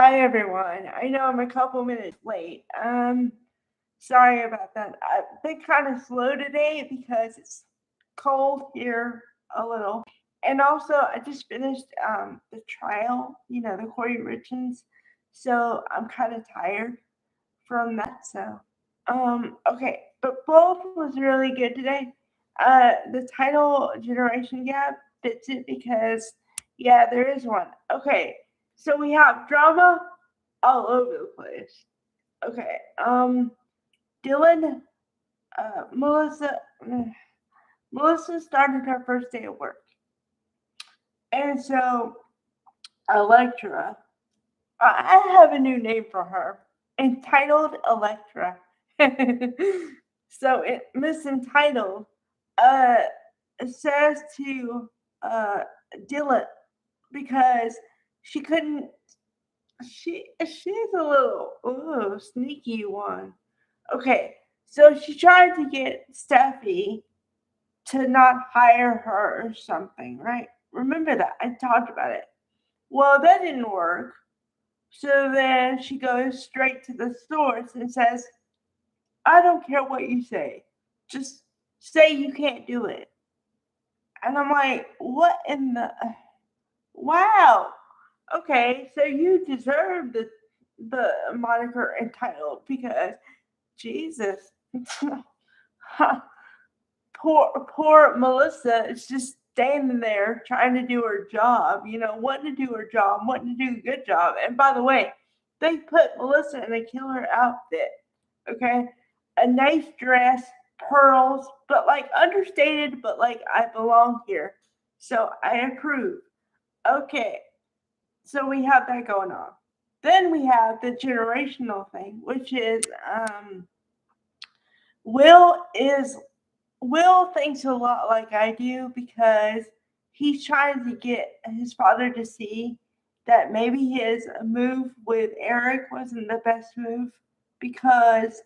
Hi everyone. I know I'm a couple minutes late. Sorry about that. I've been kind of slow today because it's cold here a little. And also I just finished the trial, the Corey Richards. So I'm kind of tired from that. Okay, but both was really good today. The title Generation Gap fits it because yeah, there is one. Okay, so we have drama all over the place. Okay, Dylan, Melissa, Melissa started her first day of work, and so Electra, I have a new name for her, entitled Electra. So it misentitled uh says to uh Dylan because she couldn't she's a little sneaky one. Okay, so she tried to get Steffi to not hire her or something, right? Remember that. I talked about it. Well, that didn't work. So then she goes straight to the source and says, I don't care what you say. Just say you can't do it. And I'm like, what in the wow? Okay, so you deserve the moniker entitled because Jesus, poor Melissa is just standing there trying to do her job, wanting to do her job, wanting to do a good job. And by the way, they put Melissa in a killer outfit, okay? A nice dress, pearls, but like understated, but like I belong here. So I approve. Okay, so we have that going on. Then we have the generational thing, which is Will is Will thinks a lot like I do because he's trying to get his father to see that maybe his move with Eric wasn't the best move because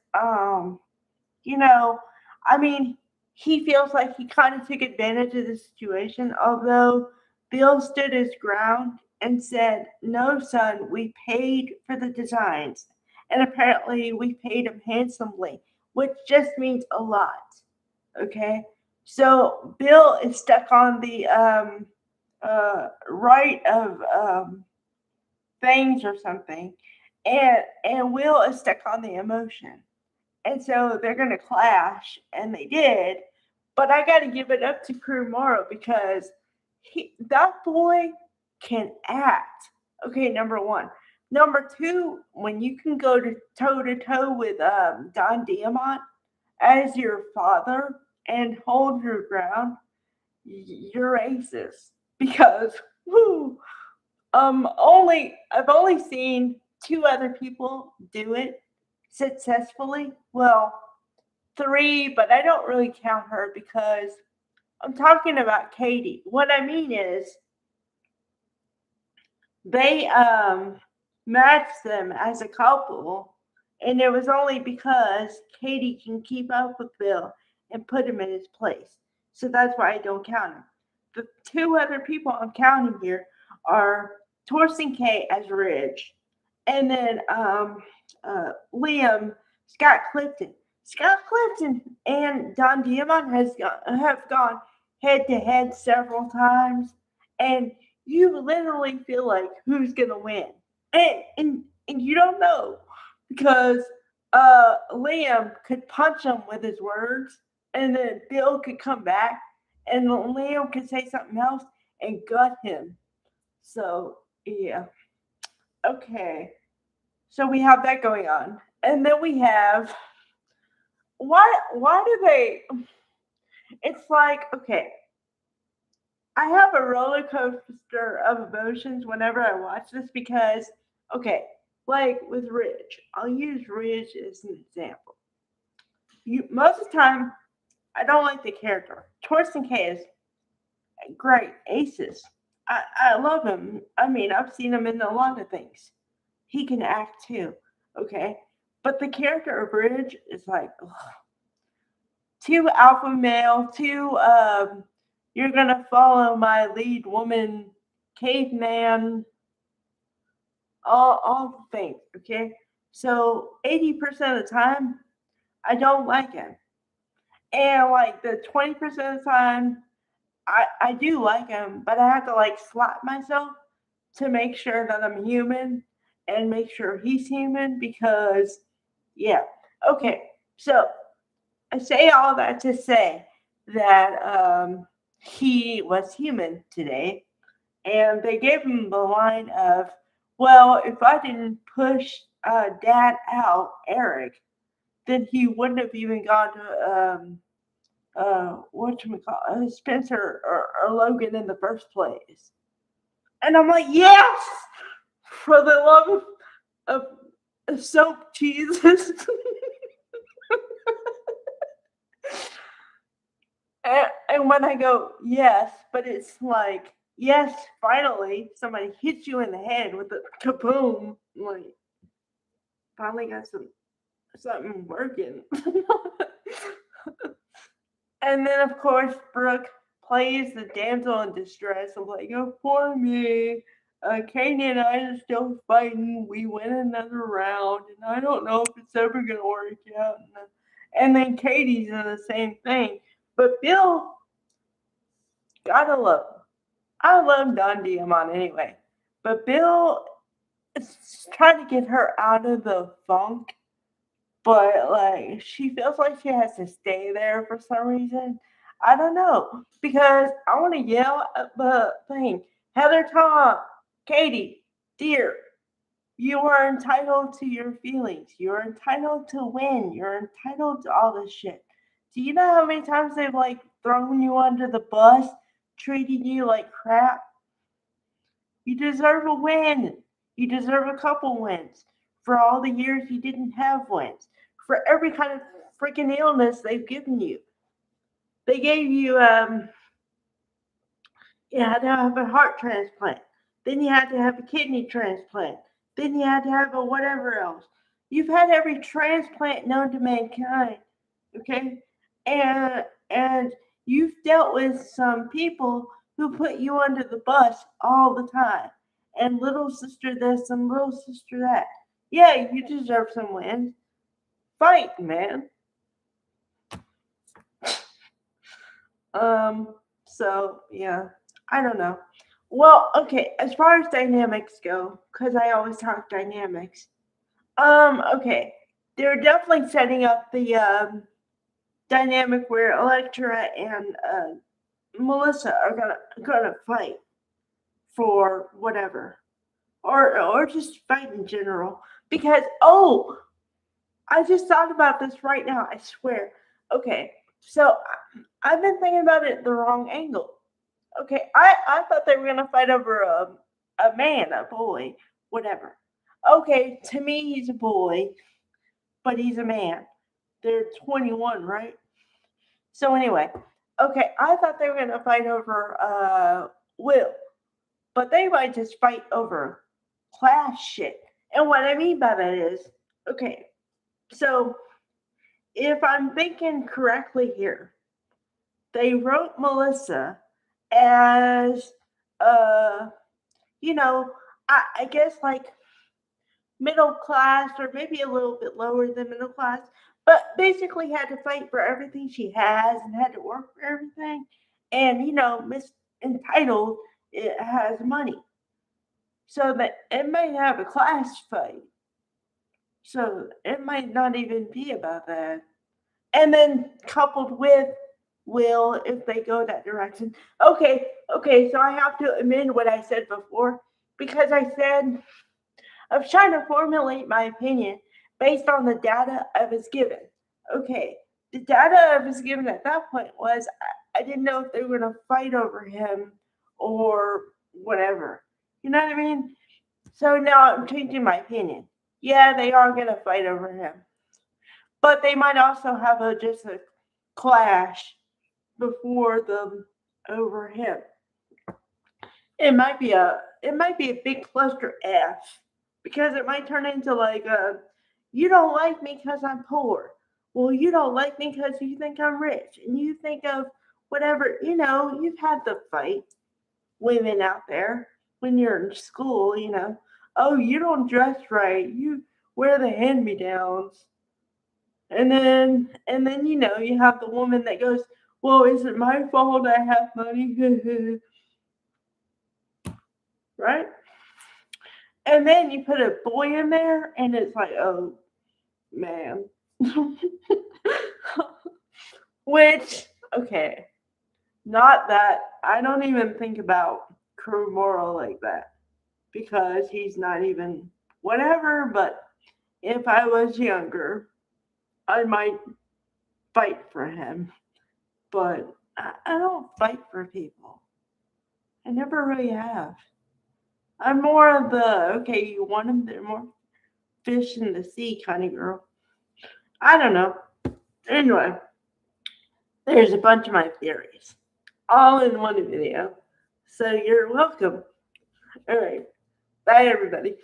you know, I mean, he feels like he kind of took advantage of the situation, although Bill stood his ground and said, no, son, we paid for the designs. And apparently, we paid him handsomely, which just means a lot. Okay. So Bill is stuck on the right of things or something, and Will is stuck on the emotion, and so they're gonna clash, and they did. But I got to give it up to Crew Morrow because that boy can act. Okay, number one. Number two, when you can go to toe with Don Diamont as your father and hold your ground, you're aces. Because whoo, I've only seen two other people do it successfully. Well, three, but I don't really count her because I'm talking about Katie. What I mean is they matched them as a couple, and it was only because Katie can keep up with Bill and put him in his place. So that's why I don't count him. The two other people I'm counting here are Torsten K as Ridge, and then Liam Scott Clifton. Scott Clifton and Don Diamond have gone head to head several times, and you literally feel like who's gonna win, and you don't know because Liam could punch him with his words, and then Bill could come back, and Liam could say something else and gut him. So yeah, okay. So we have that going on, and then we have why do they? It's like okay, I have a roller coaster of emotions whenever I watch this because, okay, like with Ridge, I'll use Ridge as an example. Most of the time, I don't like the character. Torsten K is great, aces. I love him. I mean, I've seen him in a lot of things. He can act too, okay? But the character of Ridge is like, ugh, too alpha male, too you're going to follow my lead woman caveman, all the things, okay? So 80% of the time, I don't like him. And like the 20% of the time, I do like him, but I have to like slap myself to make sure that I'm human and make sure he's human because, yeah. Okay, so I say all that to say that he was human today, and they gave him the line of, well, if I didn't push dad out, Eric, then he wouldn't have even gone to Spencer or Logan in the first place. And I'm like, yes, for the love of soap Jesus. And when I go, yes, but it's like, yes, finally, somebody hits you in the head with a kaboom. Like, finally got something working. And then, of course, Brooke plays the damsel in distress. I'm like, oh, poor me. Katie and I are still fighting. We win another round, and I don't know if it's ever going to work out. And then Katie's in the same thing. But Bill, gotta love him. I love Don Diamond anyway. But Bill is trying to get her out of the funk, but like she feels like she has to stay there for some reason. I don't know because I want to yell at the thing. Heather, Tom, Katie, dear, you are entitled to your feelings. You're entitled to win. You're entitled to all this shit. Do you know how many times they've like thrown you under the bus, treating you like crap? You deserve a win. You deserve a couple wins for all the years you didn't have wins, for every kind of freaking illness they've given you. They gave you, you had to have a heart transplant. Then you had to have a kidney transplant. Then you had to have a whatever else. You've had every transplant known to mankind, okay? And you've dealt with some people who put you under the bus all the time. And little sister this and little sister that. Yeah, you deserve some wins. Fight, man. So yeah, I don't know. Well, okay, as far as dynamics go, because I always talk dynamics. Okay. They're definitely setting up the dynamic where Electra and Melissa are gonna fight for whatever, or just fight in general. Because I just thought about this right now. I swear. Okay, so I've been thinking about it the wrong angle. Okay, I thought they were gonna fight over a man, a boy, whatever. Okay, to me he's a boy, but he's a man. They're 21, right? So anyway, okay, I thought they were gonna fight over Will, but they might just fight over class shit. And what I mean by that is, okay, so if I'm thinking correctly here, they wrote Melissa as uh you know, I guess like middle class or maybe a little bit lower than middle class, but basically had to fight for everything she has and had to work for everything. And Miss Entitled it has money. So that it might have a class fight. So it might not even be about that. And then coupled with Will if they go that direction. Okay, so I have to amend what I said before because I said I was trying to formulate my opinion based on the data I was given. Okay, the data I was given at that point was I didn't know if they were going to fight over him or whatever. You know what I mean? So now I'm changing my opinion. Yeah, they are going to fight over him, but they might also have just a clash before them over him. It might be a big cluster F because it might turn into like you don't like me because I'm poor. Well, you don't like me because you think I'm rich, and you think of whatever. You've had the fight women out there when you're in school. oh, you don't dress right. You wear the hand-me-downs. And then you have the woman that goes, well, is it my fault I have money? Right? And then you put a boy in there, and it's like, oh, man. Which, okay, not that. I don't even think about Crew Moral like that because he's not even whatever. But if I was younger, I might fight for him. But I don't fight for people. I never really have. I'm more of the, okay, you want them, they're more fish in the sea kind of girl. I don't know. Anyway, there's a bunch of my theories all in one video. So you're welcome. All right. Bye, everybody.